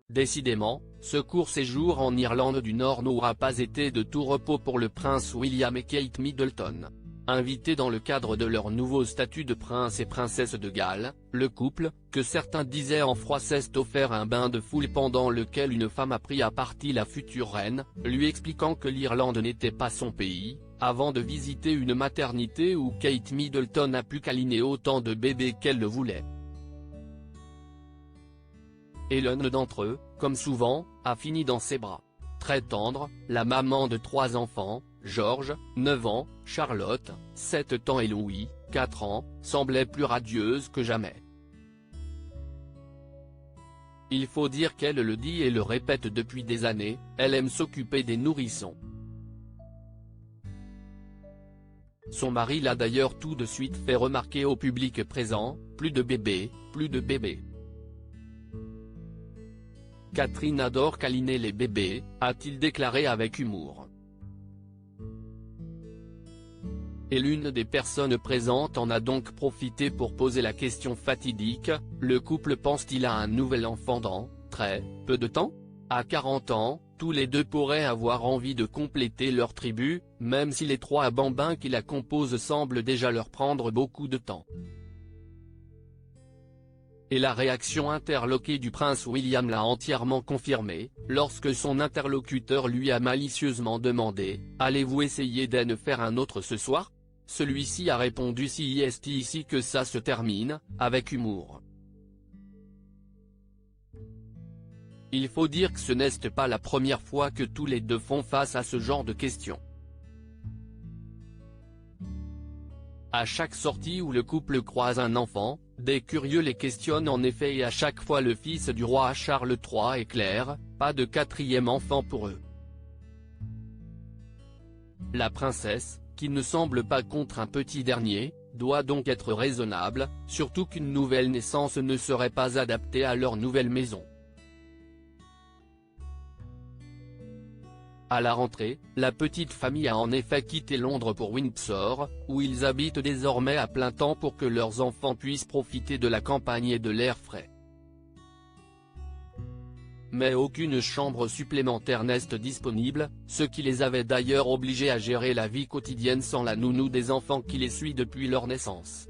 Décidément, ce court séjour en Irlande du Nord n'aura pas été de tout repos pour le prince William et Kate Middleton. Invités dans le cadre de leur nouveau statut de prince et princesse de Galles, le couple, que certains disaient en froid, s'est offert un bain de foule pendant lequel une femme a pris à partie la future reine, lui expliquant que l'Irlande n'était pas son pays, avant de visiter une maternité où Kate Middleton a pu câliner autant de bébés qu'elle le voulait. Et l'un d'entre eux, comme souvent, a fini dans ses bras. Très tendre, la maman de 3 enfants, George, 9 ans, Charlotte, 7 ans et Louis, 4 ans, semblait plus radieuse que jamais. Il faut dire qu'elle le dit et le répète depuis des années, elle aime s'occuper des nourrissons. Son mari l'a d'ailleurs tout de suite fait remarquer au public présent, plus de bébés, plus de bébés. Catherine adore câliner les bébés, a-t-il déclaré avec humour. Et l'une des personnes présentes en a donc profité pour poser la question fatidique, le couple pense-t-il à un nouvel enfant dans très peu de temps? À 40 ans, tous les deux pourraient avoir envie de compléter leur tribu, même si les 3 bambins qui la composent semblent déjà leur prendre beaucoup de temps. Et la réaction interloquée du prince William l'a entièrement confirmé, lorsque son interlocuteur lui a malicieusement demandé « Allez-vous essayer d'en faire un autre ce soir ?» Celui-ci a répondu « Si est ici que ça se termine », avec humour. Il faut dire que ce n'est pas la première fois que tous les deux font face à ce genre de questions. À chaque sortie où le couple croise un enfant, des curieux les questionnent en effet, et à chaque fois le fils du roi Charles III est clair, pas de 4e enfant pour eux. La princesse, qui ne semble pas contre un petit dernier, doit donc être raisonnable, surtout qu'une nouvelle naissance ne serait pas adaptée à leur nouvelle maison. À la rentrée, la petite famille a en effet quitté Londres pour Windsor, où ils habitent désormais à plein temps pour que leurs enfants puissent profiter de la campagne et de l'air frais. Mais aucune chambre supplémentaire n'est disponible, ce qui les avait d'ailleurs obligés à gérer la vie quotidienne sans la nounou des enfants qui les suit depuis leur naissance.